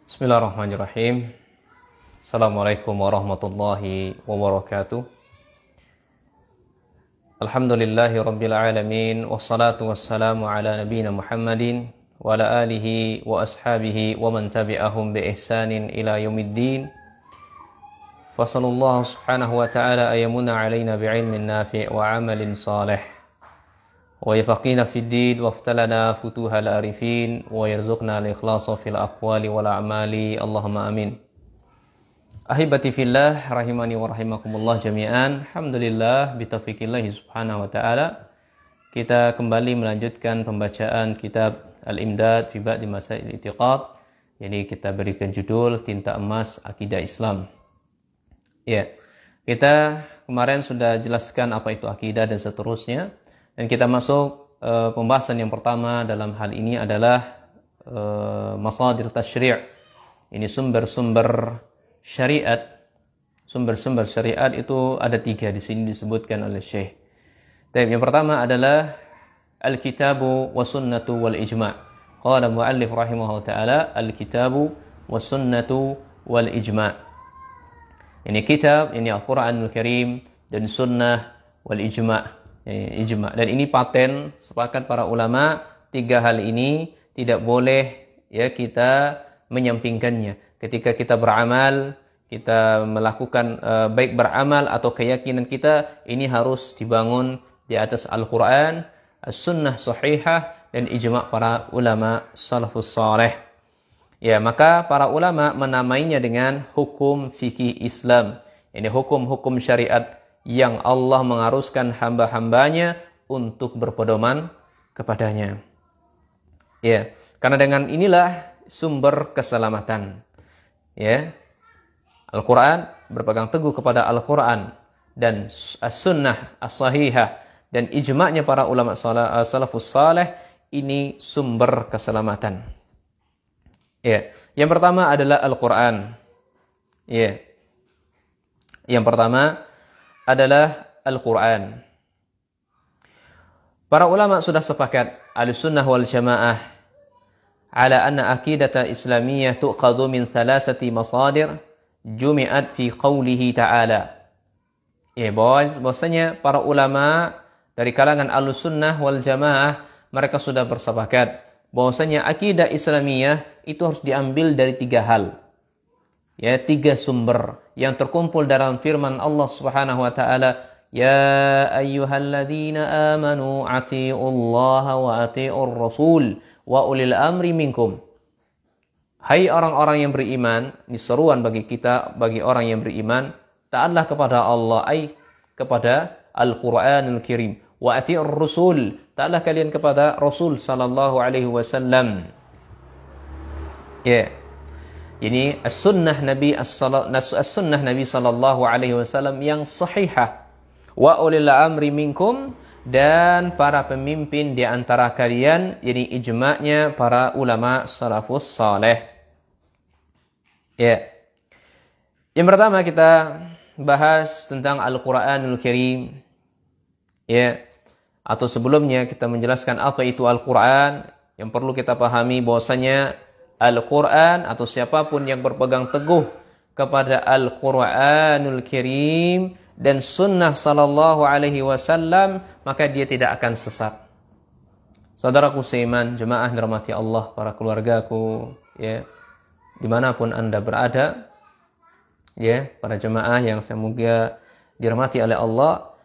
Bismillahirrahmanirrahim. Assalamualaikum warahmatullahi wabarakatuh. Alhamdulillahi rabbil alamin. Wassalatu wassalamu ala nabiyina Muhammadin wa ala alihi wa ashabihi wa man tabi'ahum bi ihsanin ila yaumiddin. Fasallallahu subhanahu wa ta'ala ayamuna alaina bi'ilmin nafi' wa amalin salih wa yafaqina fid din wa aftalana futuhal arifin wa yarzuqna al-ikhlasa fil aqwali wal a'mali. Allahumma amin. Ahibati fillah rahimani wa rahimakumullah jami'an. Alhamdulillah bitaufiqillahi subhanahu wa ta'ala kita kembali melanjutkan pembacaan kitab Al-Imdad fi Ba'di Masail I'tiqad. Jadi kita berikan judul Tinta Emas Akidah Islam. Ya. Kita kemarin sudah jelaskan apa itu akidah dan seterusnya. Dan kita masuk pembahasan yang pertama dalam hal ini adalah masadir tasyri'. Ini sumber-sumber syariat. Sumber-sumber syariat itu ada 3 di sini disebutkan oleh Syekh. Yang pertama adalah al-kitabu wa sunnatu wal ijma'. Qala mu'allif rahimahullah ta'ala al-kitabu wa sunnatu wal ijma'. Ini kitab, ini Al-Quranul Karim dan sunnah wal ijma'. Dan ini paten sepakat para ulama 3 hal ini tidak boleh ya kita menyampingkannya. Ketika kita beramal, kita melakukan baik beramal atau keyakinan kita ini harus dibangun di atas Al-Quran, As-Sunnah Sahihah dan ijma' para ulama salafus saleh. Ya, maka para ulama menamainya dengan hukum fikih Islam. Ini hukum-hukum syariat yang Allah mengharuskan hamba-hambanya untuk berpedoman kepadanya. Ya, karena dengan inilah sumber keselamatan. Ya. Al-Quran, berpegang teguh kepada Al-Quran dan As-Sunnah As-Sahihah dan ijma'nya para ulama salafus saleh ini sumber keselamatan. Ya. Yang pertama adalah Al-Quran. Ya. Yang pertama adalah Al-Quran. Para ulama sudah sepakat Ahlussunnah wal Jamaah ala anna aqidata islamiyah tu'khadhu min 3 masadir jumi'at fi qawlihi ta'ala. Ya, bahwasanya para ulama dari kalangan Ahlussunnah wal Jamaah mereka sudah bersepakat bahwasanya akidah Islamiyah itu harus diambil dari 3 hal. Ya, 3 sumber yang terkumpul dalam firman Allah Subhanahu wa taala, ya ayyuhalladzina amanu atiiullaha wa atiiur rasul wa ulil amri minkum. Hai orang-orang yang beriman, ini seruan bagi kita, bagi orang yang beriman, taatlah kepada Allah, kepada Al-Qur'anul Karim, wa atiiur rasul, taatlah kalian kepada Rasul sallallahu alaihi wasallam. Ya. Ini as-sunnah Nabi as-sunnah Nabi sallallahu alaihi wasallam yang sahihah. Wa ulil amri minkum, dan para pemimpin di antara kalian, ini ijma'nya para ulama salafus saleh. Ya. Yang pertama kita bahas tentang Al-Qur'anul Karim. Ya. Atau sebelumnya kita menjelaskan apa itu Al-Qur'an, yang perlu kita pahami bahwasanya Al-Quran atau siapapun yang berpegang teguh kepada Al-Quranul Karim dan sunnah sallallahu alaihi wasallam, maka dia tidak akan sesat. Saudaraku seiman, jemaah dirahmati Allah, para keluargaku, ya, dimanapun Anda berada, ya, para jemaah yang semoga dirahmati oleh Allah,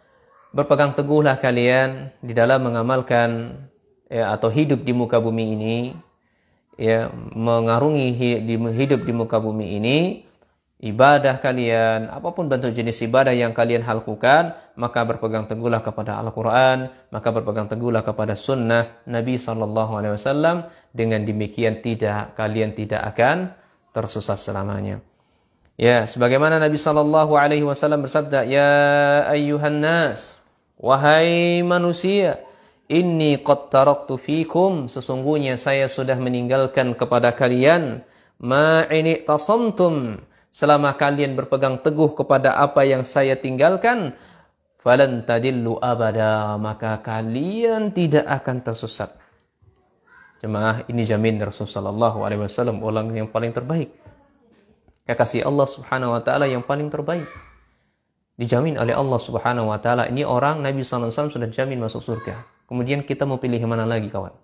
berpegang teguhlah kalian di dalam mengamalkan ya, atau hidup di muka bumi ini. Ya, mengarungi hidup di muka bumi ini, ibadah kalian, apapun bentuk jenis ibadah yang kalian lakukan, maka berpegang teguhlah kepada Al-Quran, maka berpegang teguhlah kepada sunnah Nabi SAW. Dengan demikian kalian tidak akan tersesat selamanya. Ya, sebagaimana Nabi SAW bersabda, ya ayyuhan nas, wahai manusia, inni qad taraktu fikum, sesungguhnya saya sudah meninggalkan kepada kalian, ma ini tasamtum, selama kalian berpegang teguh kepada apa yang saya tinggalkan, falan tadillu abada, maka kalian tidak akan tersesat. Jemaah, ini jamin Rasulullah SAW orang yang paling terbaik. Kekasih Allah Subhanahu wa taala yang paling terbaik. Dijamin oleh Allah Subhanahu wa taala. Ini orang Nabi SAW sudah jamin masuk surga. Kemudian kita mau pilih yang mana lagi, kawan?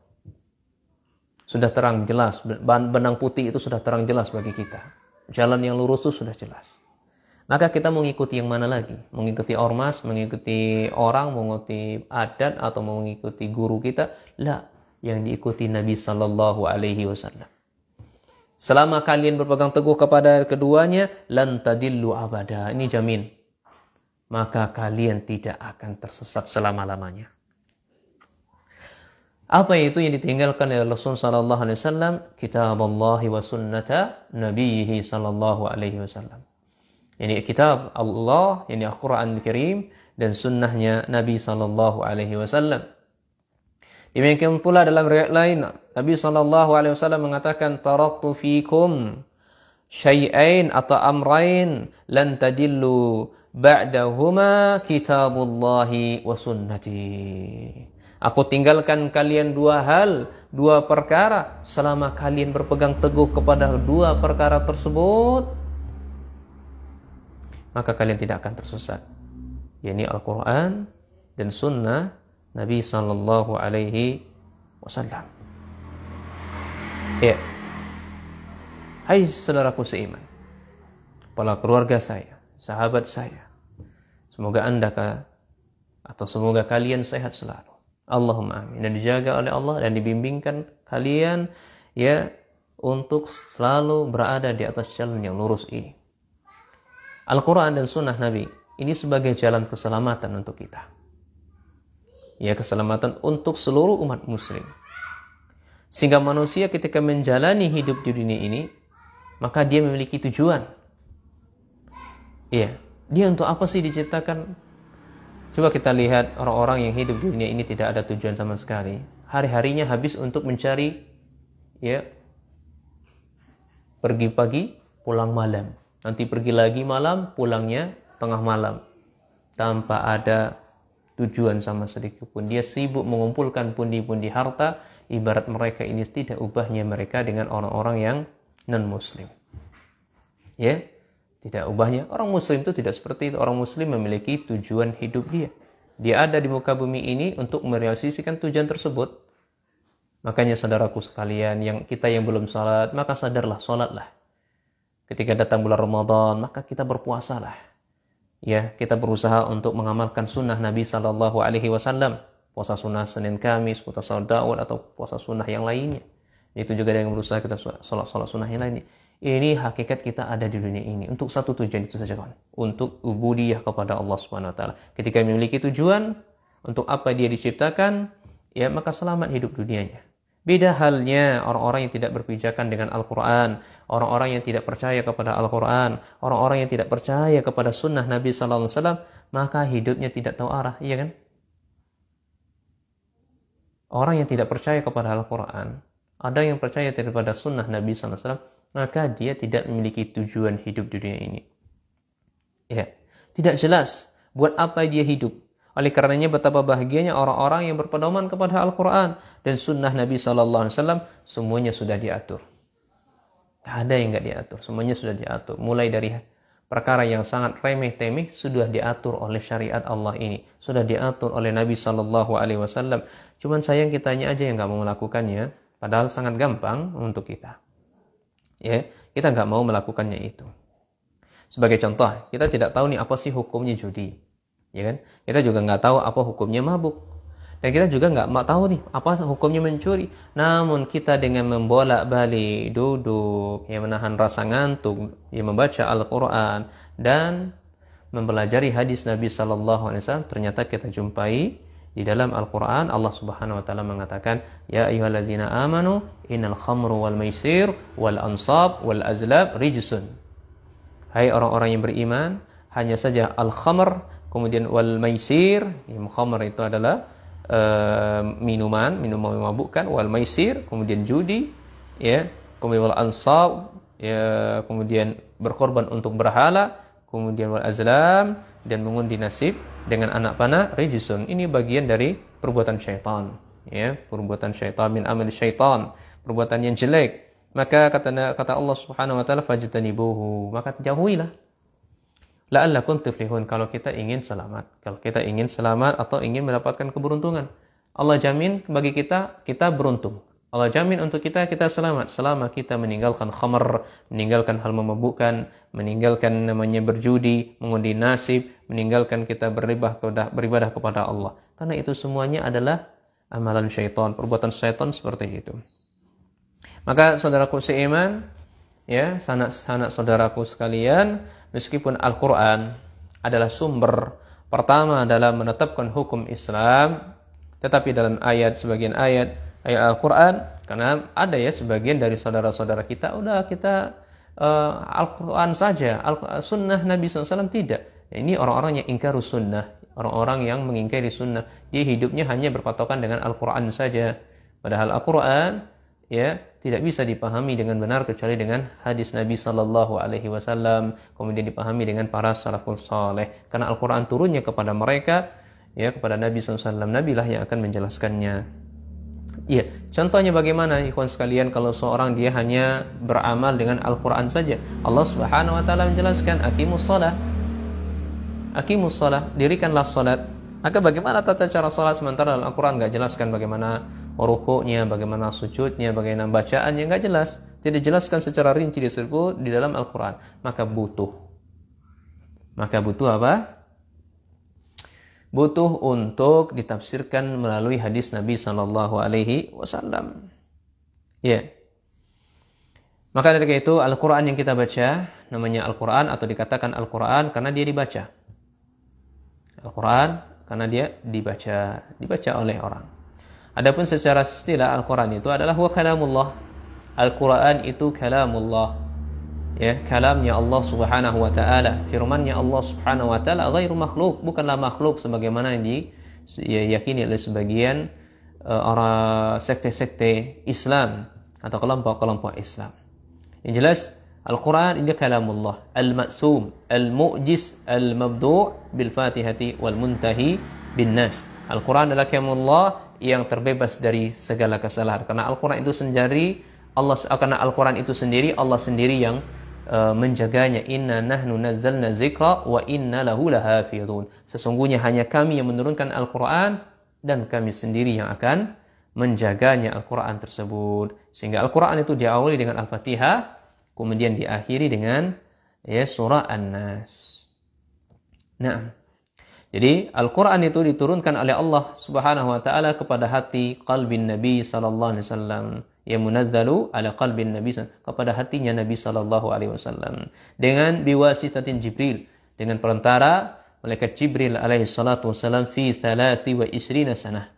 Sudah terang jelas, benang putih itu sudah terang jelas bagi kita. Jalan yang lurus itu sudah jelas. Maka kita mau mengikuti yang mana lagi? Mengikuti ormas, mengikuti orang, mengikuti adat, atau mengikuti guru kita? La, yang diikuti Nabi Sallallahu Alaihi Wasallam. Selama kalian berpegang teguh kepada keduanya, lan tadillu abada. Ini jamin. Maka kalian tidak akan tersesat selama-lamanya. Apa itu yang ditinggalkan oleh Rasul sallallahu alaihi wasallam? Kitab Allah wa sunnata nabiyhi sallallahu alaihi wasallam. Ini kitab Allah, ini Al-Qur'an Al-Karim, dan sunnahnya Nabi sallallahu alaihi wasallam. Demikian pula dalam riwayat lain, Nabi sallallahu alaihi wasallam mengatakan, taraktu fikum syai'ain atau amrain lan tadillu ba'dahuma kitabullahi wa sunnati. Aku tinggalkan kalian dua hal, dua perkara. Selama kalian berpegang teguh kepada dua perkara tersebut, maka kalian tidak akan tersesat. Yakni Al-Quran dan Sunnah Nabi Sallallahu Alaihi Wasallam. Ya, hai saudaraku seiman, kepala keluarga saya, sahabat saya, semoga semoga kalian sehat selalu. Allahumma amin. Dan dijaga oleh Allah dan dibimbingkan kalian ya untuk selalu berada di atas jalan yang lurus ini. Al-Quran dan Sunnah Nabi ini sebagai jalan keselamatan untuk kita. Ya, keselamatan untuk seluruh umat muslim. Sehingga manusia ketika menjalani hidup di dunia ini, maka dia memiliki tujuan. Ya, dia untuk apa sih diciptakan? Coba kita lihat orang-orang yang hidup di dunia ini tidak ada tujuan sama sekali. Hari-harinya habis untuk mencari, ya, pergi pagi, pulang malam. Nanti pergi lagi malam, pulangnya tengah malam. Tanpa ada tujuan sama sedikit pun. Dia sibuk mengumpulkan pundi-pundi harta. Ibarat mereka ini tidak ubahnya mereka dengan orang-orang yang non-muslim. Ya, tidak ubahnya. Orang muslim itu tidak seperti itu. Orang muslim memiliki tujuan hidup dia. Dia ada di muka bumi ini untuk merealisasikan tujuan tersebut. Makanya saudaraku sekalian, kita yang belum salat, maka sadarlah, salatlah. Ketika datang bulan Ramadan, maka kita berpuasalah. Ya, kita berusaha untuk mengamalkan sunnah Nabi Sallallahu Alaihi Wasallam. Puasa sunnah Senin Kamis, puasa Daud, atau puasa sunnah yang lainnya. Itu juga yang berusaha kita salat sunnah yang lainnya. Ini hakikat kita ada di dunia ini untuk satu tujuan itu saja, kawan. Untuk ubudiyah kepada Allah Subhanahu wa taala. Ketika memiliki tujuan untuk apa dia diciptakan, ya maka selamat hidup dunianya. Beda halnya orang-orang yang tidak berpijakan dengan Al-Qur'an, orang-orang yang tidak percaya kepada Al-Qur'an, orang-orang yang tidak percaya kepada sunnah Nabi sallallahu alaihi wasallam, maka hidupnya tidak tahu arah, iya kan? Orang yang tidak percaya kepada Al-Qur'an, ada yang percaya kepada sunnah Nabi sallallahu alaihi wasallam, maka dia tidak memiliki tujuan hidup di dunia ini. Ya, tidak jelas buat apa dia hidup. Oleh karenanya betapa bahagianya orang-orang yang berpedoman kepada Al-Quran dan Sunnah Nabi Sallallahu Alaihi Wasallam, semuanya sudah diatur. Tidak ada yang nggak diatur, semuanya sudah diatur. Mulai dari perkara yang sangat remeh-temeh sudah diatur oleh syariat Allah ini, sudah diatur oleh Nabi Sallallahu Alaihi Wasallam. Cuman sayang kitanya aja yang nggak mau melakukannya, padahal sangat gampang untuk kita. Ya, kita nggak mau melakukannya itu. Sebagai contoh, kita tidak tahu nih apa sih hukumnya judi, ya kan? Kita juga nggak tahu apa hukumnya mabuk, dan kita juga nggak tahu nih apa hukumnya mencuri. Namun kita dengan membolak-balik duduk, ya menahan rasa ngantuk, ya membaca Al-Quran dan mempelajari hadis Nabi Sallallahu Alaihi Wasallam, ternyata kita jumpai di dalam Al-Quran Allah Subhanahu Wa Taala mengatakan, Ya ayyuhallazina amanu innal khamru wal maisir wal ansab wal azlab rijsun. Hai orang-orang yang beriman, hanya saja al-khamr, kemudian wal maisir, khamr itu adalah minuman memabukkan, wal maisir, kemudian judi, ya, kemudian wal ansab, ya, kemudian berkorban untuk berhala, kemudian wal azlam, dan mengundi nasib dengan anak panah, rijsun. Ini bagian dari perbuatan syaitan, ya, perbuatan syaitan min amal syaitan, perbuatan yang jelek. Maka kata Allah Subhanahu wa taala fajtanibuhu, maka jauhilah. La'allakum tuflihun, kalau kita ingin selamat. Kalau kita ingin selamat atau ingin mendapatkan keberuntungan. Allah jamin bagi kita, kita beruntung. Allah jamin untuk kita, kita selamat. Selama kita meninggalkan khamar, meninggalkan hal memabukkan, meninggalkan namanya berjudi, mengundi nasib, meninggalkan kita beribadah kepada Allah. Karena itu semuanya adalah amalan syaitan, perbuatan syaitan seperti itu. Maka saudaraku seiman, ya, sanak-sanak saudaraku sekalian, meskipun Al-Quran adalah sumber pertama dalam menetapkan hukum Islam, tetapi dalam sebagian ayat Al-Quran, karena ada ya sebagian dari saudara-saudara kita, Al-Quran saja, sunnah Nabi SAW tidak. Ini orang-orang yang ingkarus sunnah, orang-orang yang mengingkari sunnah. Dia hidupnya hanya berpatokan dengan Al-Quran saja. Padahal Al-Quran ya tidak bisa dipahami dengan benar kecuali dengan hadis Nabi Sallallahu Alaihi Wasallam, kemudian dipahami dengan para salafus saleh. Karena Al-Quran turunnya kepada mereka, ya, kepada Nabi SAW. Nabi lah yang akan menjelaskannya. Iya, contohnya bagaimana ikhwan sekalian kalau seorang dia hanya beramal dengan Al-Quran saja. Allah Subhanahu Wa Taala menjelaskan aqimus shalah, dirikanlah salat. Maka bagaimana tata cara salat sementara dalam Al-Quran enggak jelaskan bagaimana rukuknya, bagaimana sujudnya, bagaimana bacaannya, enggak jelas. Tidak jelaskan secara rinci disebut di dalam Al-Quran. Maka butuh apa? Butuh untuk ditafsirkan melalui hadis Nabi Sallallahu Alaihi Wasallam. Ya. Maka dari itu Al-Quran yang kita baca namanya Al-Quran atau dikatakan Al-Quran karena dia dibaca. Al-Quran karena dia dibaca oleh orang. Adapun secara istilah Al-Quran itu adalah huwa kalamullah. Al-Quran itu kalamullah. Ya, kalamnya Allah Subhanahu wa taala, firman-Nya Allah Subhanahu wa taala ghairu makhluk, bukanlah makhluk sebagaimana yang diyakini oleh sebagian orang sekte-sekte Islam atau kelompok-kelompok Islam. Yang jelas Al-Quran ini kalamullah, al-ma'sum, al-mu'jiz, al-mabdu' bil Fatihati wal muntahi bin nas. Al-Quran adalah kalamullah yang terbebas dari segala kesalahan. Karena Al-Quran itu sendiri Allah sendiri yang menjaganya. Inna nahnu nazzalna zikra wa inna lahu lahafizun. Sesungguhnya hanya kami yang menurunkan Al-Quran dan kami sendiri yang akan menjaganya Al-Quran tersebut. Sehingga Al-Quran itu diawali dengan Al-Fatihah, kemudian diakhiri dengan surah An-Nas. Nah, jadi Al-Quran itu diturunkan oleh Allah Subhanahu wa taala kepada hati qalbin Nabi sallallahu alaihi wasallam. Ya munazzalu ala qalbin Nabi, kepada hatinya Nabi sallallahu alaihi wasallam dengan biwasitatin Jibril, dengan perantara malaikat Jibril alaihi salatu wasallam fi 23 sanah.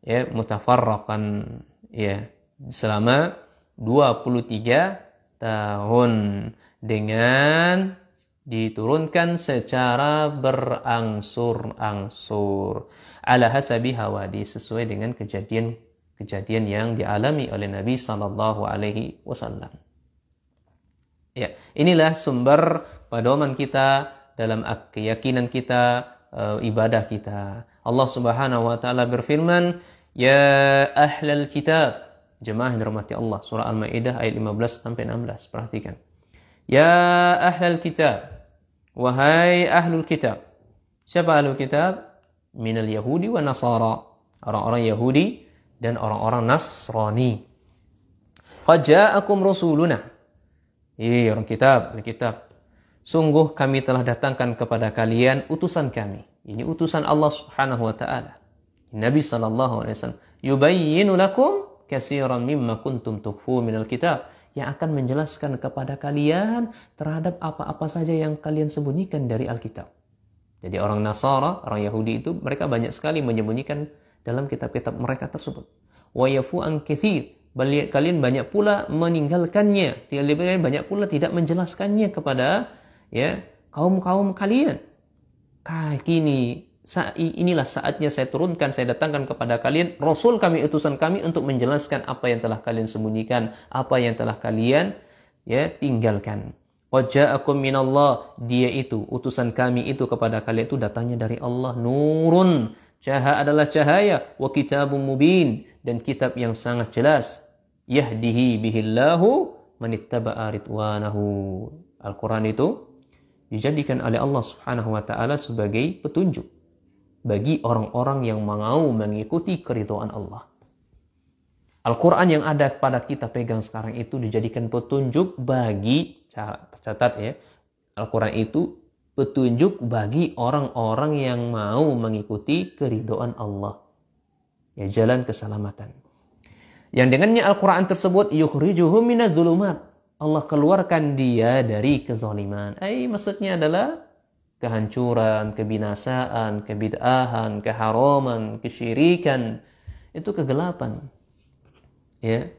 Ya, mutafarraqan, ya, selama 23 tahun dengan diturunkan secara berangsur-angsur ala hasabi hawadi, sesuai dengan kejadian yang dialami oleh Nabi sallallahu alaihi wasallam. Ya, inilah sumber pedoman kita dalam keyakinan kita, ibadah kita. Allah Subhanahu wa taala berfirman, "Ya ahlal kitab." Jemaah yang dirahmati Allah, surah Al-Maidah ayat 15 sampai 16. Perhatikan. Ya ahlal kitab, wahai ahlul kitab. Siapa ahlul kitab? Minal Yahudi wa Nasara. Orang-orang Yahudi dan orang-orang Nasrani. Qad ja'akum rasuluna. Orang kitab, Alkitab. Sungguh kami telah datangkan kepada kalian utusan kami. Ini utusan Allah Subhanahu wa taala. Nabi sallallahu alaihi wasallam, yubayyinu lakum katsiran mimma kuntum tukhfu minal kitab, yang akan menjelaskan kepada kalian terhadap apa-apa saja yang kalian sembunyikan dari Alkitab. Jadi orang Nasara, orang Yahudi itu mereka banyak sekali menyembunyikan dalam kitab-kitab mereka tersebut. Wa yafu an katsir, kalian banyak pula meninggalkannya, kalian banyak pula tidak menjelaskannya kepada kaum-kaum kalian. Inilah saatnya saya turunkan, saya datangkan kepada kalian Rasul kami, utusan kami untuk menjelaskan apa yang telah kalian sembunyikan, apa yang telah kalian tinggalkan. Qad ja'akum minallah, dia itu utusan kami itu kepada kalian itu datangnya dari Allah, nurun, adalah cahaya, wa kitabun mubin, dan kitab yang sangat jelas. Yahdihi bihillahu manittaba'a ridwanahu. Al-Quran itu dijadikan oleh Allah Subhanahu wa taala sebagai petunjuk bagi orang-orang yang mau mengikuti keridhaan Allah. Al-Quran yang ada pada kita pegang sekarang itu dijadikan petunjuk bagi, catat ya, Al-Quran itu petunjuk bagi orang-orang yang mau mengikuti keridhaan Allah. Ya, jalan keselamatan. Yang dengannya Al-Quran tersebut yukhrijuhum minadz-dzulumat. Allah keluarkan dia dari kezaliman. Maksudnya adalah kehancuran, kebinasaan, kebid'ahan, keharaman, kesyirikan. Itu kegelapan. Ya.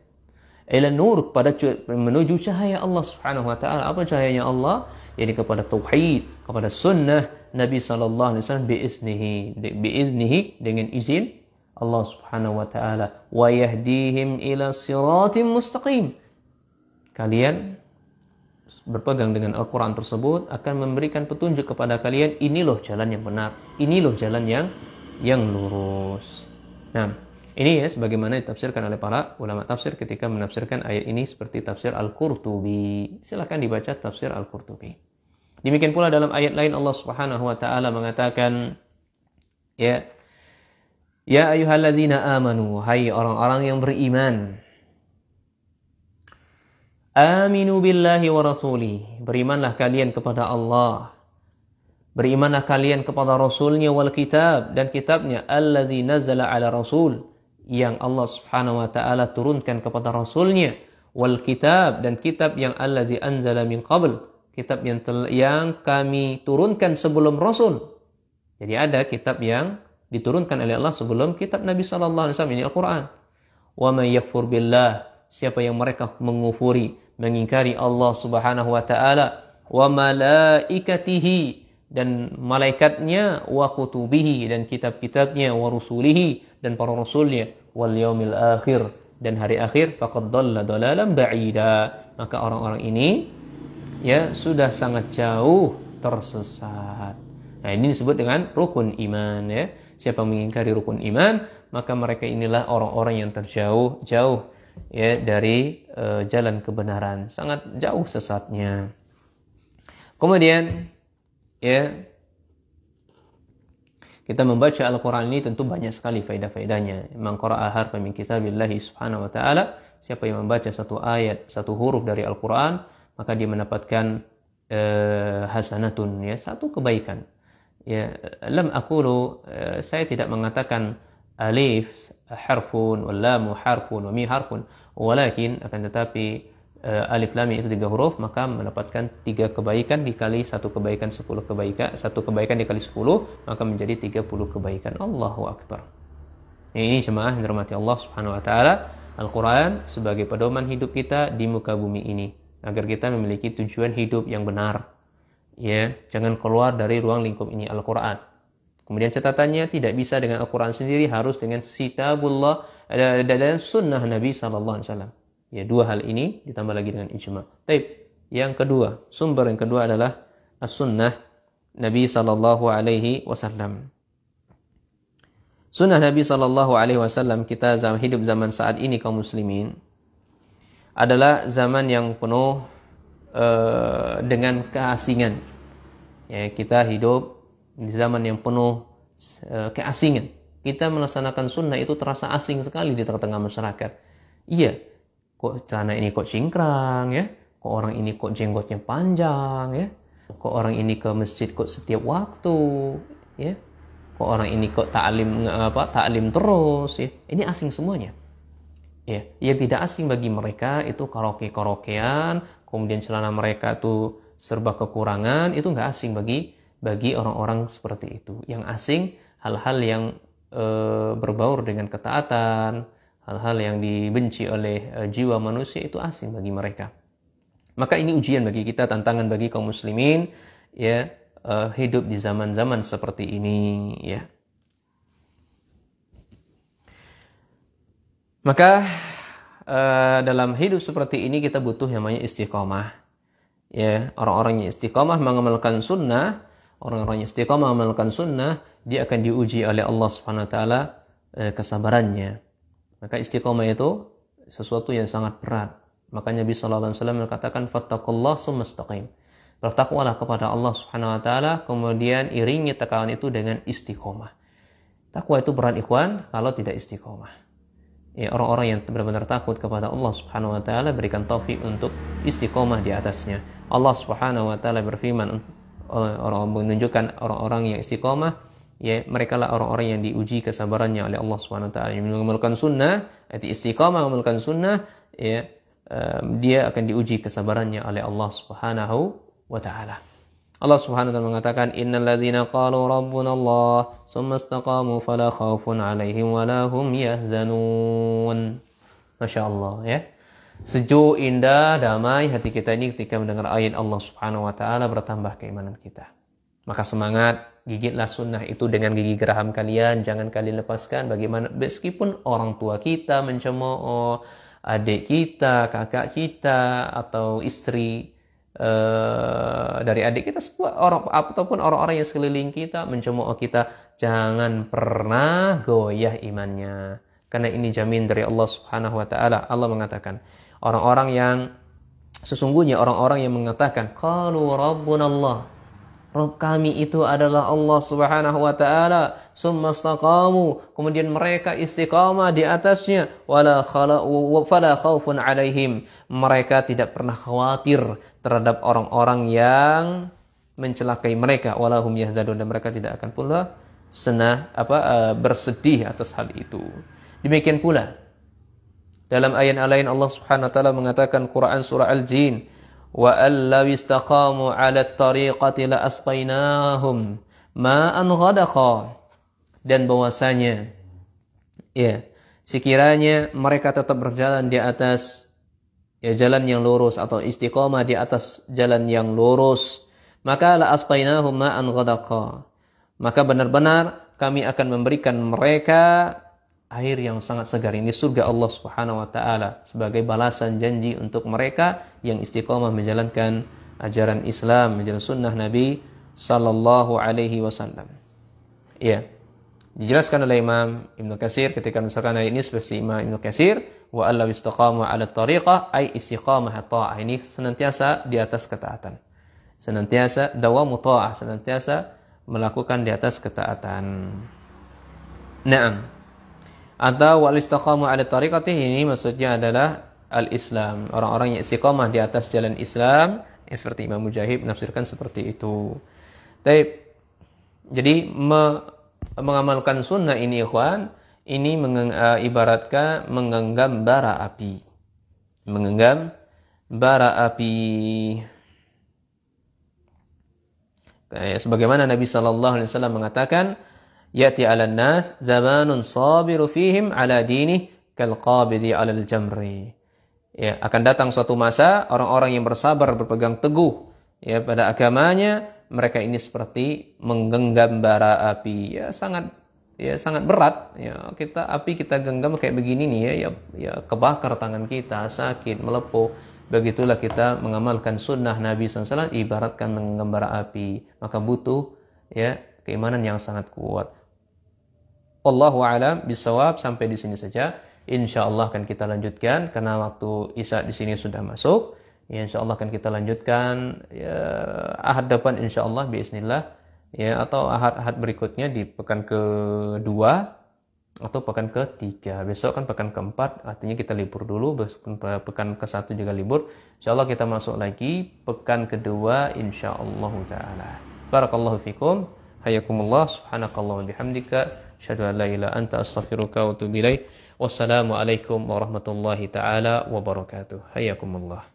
Ila nur, pada menuju cahaya Allah Subhanahu wa taala. Apa cahayanya Allah? Yaitu kepada tauhid, kepada sunnah Nabi sallallahu alaihi wasallam biiznihi, dengan izin Allah Subhanahu wa taala. Wa yahdihim ila siratim mustaqim. Kalian berpegang dengan Al-Quran tersebut akan memberikan petunjuk kepada kalian, ini loh jalan yang benar, ini loh jalan yang lurus. Nah, ini ya sebagaimana ditafsirkan oleh para ulama tafsir ketika menafsirkan ayat ini seperti tafsir Al-Qurtubi. Silakan dibaca tafsir Al-Qurtubi. Demikian pula dalam ayat lain Allah Subhanahu wa taala mengatakan, ya ayyuhallazina amanu, hai orang-orang yang beriman, aminu billahi wa rasuli, berimanlah kalian kepada Allah, berimanlah kalian kepada Rasulnya, wal kitab, dan kitabnya, allazi nazala ala rasul, yang Allah Subhanahu wa taala turunkan kepada Rasulnya, wal kitab, dan kitab yang allazi anzala min qabl, kitab yang kami turunkan sebelum Rasul. Jadi ada kitab yang diturunkan oleh Allah sebelum kitab Nabi sallallahu alaihi wasallam, ini Al-Quran. Wa may yakfur billah, siapa yang mereka mengufuri, mengingkari Allah Subhanahu wa taala, wa malaikatihi, dan malaikatnya, wa kutubihi, dan kitab-kitabnya, wa rusulihi, dan para rasulnya, wal yaumil akhir, dan hari akhir, faqad dhalla dhalalan ba'ida, maka orang-orang ini ya sudah sangat jauh tersesat. Nah, ini disebut dengan rukun iman ya. Siapa mengingkari rukun iman, maka mereka inilah orang-orang yang terjauh ya dari jalan kebenaran, sangat jauh sesatnya. Kemudian ya, kita membaca Al-Quran ini tentu banyak sekali faedah-faedahnya. Man qara'a harfan min kitabillahi subhanahu wa ta'ala, siapa yang membaca satu ayat, satu huruf dari Al-Quran, maka dia mendapatkan hasanatun, ya, satu kebaikan. Ya, lam aqulu, saya tidak mengatakan alif harfun, wal lam harfun, wa mim harfun, walakin akan tetapi alif lam itu 3 huruf, maka mendapatkan 3 kebaikan dikali 1 kebaikan 10 kebaikan, 1 kebaikan dikali 10, maka menjadi 30 kebaikan. Allahu akbar. Ini jemaah yang dirahmati Allah Subhanahu wa taala, Al-Quran sebagai pedoman hidup kita di muka bumi ini, agar kita memiliki tujuan hidup yang benar. Ya, jangan keluar dari ruang lingkup ini, Al-Quran. Kemudian catatannya, tidak bisa dengan Al-Quran sendiri, harus dengan kitabullah dan sunnah Nabi sallallahu alaihi wasallam. Ya, 2 hal ini ditambah lagi dengan ijma'. Taib. Yang kedua, sumber yang kedua adalah as-sunnah Nabi sallallahu alaihi wasallam. Sunnah Nabi sallallahu alaihi wasallam, kita hidup zaman saat ini kaum muslimin adalah zaman yang penuh dengan keasingan. Ya, kita hidup di zaman yang penuh keasingan. Kita melaksanakan sunnah itu terasa asing sekali di tengah-tengah masyarakat. Iya, kok celana ini kok cingkrang ya, kok orang ini kok jenggotnya panjang ya, kok orang ini ke masjid kok setiap waktu ya, kok orang ini kok taklim terus ya. Ini asing semuanya. Ya, yang tidak asing bagi mereka itu karaoke-karaokean, kemudian celana mereka itu serba kekurangan, itu nggak asing bagi orang-orang seperti itu. Yang asing hal-hal yang berbaur dengan ketaatan, hal-hal yang dibenci oleh jiwa manusia, itu asing bagi mereka. Maka ini ujian bagi kita, tantangan bagi kaum muslimin ya, hidup di zaman-zaman seperti ini ya. Maka dalam hidup seperti ini kita butuh yang namanya istiqomah. Ya, orang-orang yang istiqomah mengamalkan sunnah, orang-orang yang istiqomah mengamalkan sunnah, dia akan diuji oleh Allah Subhanahu wa taala kesabarannya. Maka istiqomah itu sesuatu yang sangat berat. Makanya Nabi sallallahu alaihi wasallam mengatakan fattaqullah tsumastaqim. Bertakwalah kepada Allah Subhanahu wa taala, kemudian iringi takawan itu dengan istiqomah. Takwa itu berat ikhwan kalau tidak istiqomah. Ya, orang-orang yang benar-benar takut kepada Allah Subhanahu wa taala berikan taufik untuk istiqomah di atasnya. Allah Subhanahu wa taala berfirman menunjukkan orang-orang yang istiqomah, ya mereka lah orang-orang yang diuji kesabarannya oleh Allah Subhanahu wa taala. Yang mengamalkan sunnah, arti istiqomah mengamalkan sunnah, ya dia akan diuji kesabarannya oleh Allah Subhanahu wa taala. Allah Subhanahu wa taala mengatakan innal ladzina qalu rabbuna Allah tsumma istaqamu fala khaufun 'alaihim wala hum yahzanun. Masyaallah ya. Sejuk, indah, damai hati kita ini ketika mendengar ayat Allah Subhanahu wa taala, bertambah keimanan kita. Maka semangat, gigitlah sunnah itu dengan gigi geraham kalian, jangan kalian lepaskan. Bagaimana meskipun orang tua kita mencemooh, adik kita, kakak kita, atau istri dari adik kita, orang ataupun orang-orang yang sekeliling kita mencemooh kita, jangan pernah goyah imannya. Karena ini jamin dari Allah Subhanahu wa taala. Allah mengatakan, orang-orang yang sesungguhnya orang-orang yang mengatakan qalu rabbunallah, Rabb kami itu adalah Allah Subhanahu wa taala, summa istaqamu, kemudian mereka istiqamah di atasnya, fala khaufun alaihim, mereka tidak pernah khawatir terhadap orang-orang yang mencelakai mereka, wala hum yahzanun, dan mereka tidak akan pula bersedih atas hal itu. Demikian pula dalam ayat lain Allah Subhanahu wa taala mengatakan, Quran surah Al-Jin, wa allaw istaqamu 'ala at-tariqati la asqainahum ma'an ghadaqa, dan bahwasanya ya sekiranya mereka tetap berjalan di atas jalan yang lurus atau istiqamah di atas jalan yang lurus, maka la asqainahum ma'an ghadaqa, maka benar-benar kami akan memberikan mereka air yang sangat segar. Ini surga Allah Subhanahu wa taala sebagai balasan janji untuk mereka yang istiqamah menjalankan ajaran Islam, menjalankan sunnah Nabi sallallahu alaihi wasallam. Ya. Dijelaskan oleh Imam Ibnu Katsir ketika misalkan ayat ini seperti Imam Ibnu Katsir, wa allaw istaqamu 'ala tariqah ay istiqamah ta'ah, ini senantiasa di atas ketaatan. Senantiasa dawamu ta'ah, senantiasa melakukan di atas ketaatan. Naam. Atau wal istaqamu 'ala tariqati, ini maksudnya adalah al-Islam, orang-orang yang istiqamah di atas jalan Islam, yang seperti Imam Mujahid menafsirkan seperti itu. Jadi mengamalkan sunnah ini ikhwan, ini ibaratkan menggenggam bara api. Menggenggam bara api. Sebagaimana Nabi sallallahu alaihi wasallam mengatakan, ya'ti 'alan nas zamanun sabiru fihim 'ala dinih kal qabidi 'alal jamri. Ya, akan datang suatu masa orang-orang yang bersabar berpegang teguh ya pada agamanya, mereka ini seperti menggenggam bara api. Ya sangat berat ya. Api kita genggam kayak begini nih ya kebakar tangan kita, sakit, melepuh. Begitulah kita mengamalkan sunnah Nabi SAW ibaratkan menggenggam bara api, maka butuh ya keimanan yang sangat kuat. Wallahu a'lam bishawab. Sampai di sini saja. Insyaallah akan kita lanjutkan karena waktu Isya di sini sudah masuk. Ya, insyaallah akan kita lanjutkan ya ahad depan insyaallah biiznillah ya, atau ahad-ahad berikutnya di pekan kedua atau pekan ketiga. Besok kan pekan keempat, artinya kita libur dulu. Pekan ke-1 juga libur. Insyaallah kita masuk lagi pekan kedua insyaallah taala. Barakallahu fikum. Hayakumullah. Subhanakallah wa bihamdika. Asyhadu an la ilaha illa anta astaghfiruka wa atubu ilaik. Wassalamu alaikum warahmatullahi taala wabarakatuh. Hayakumullah.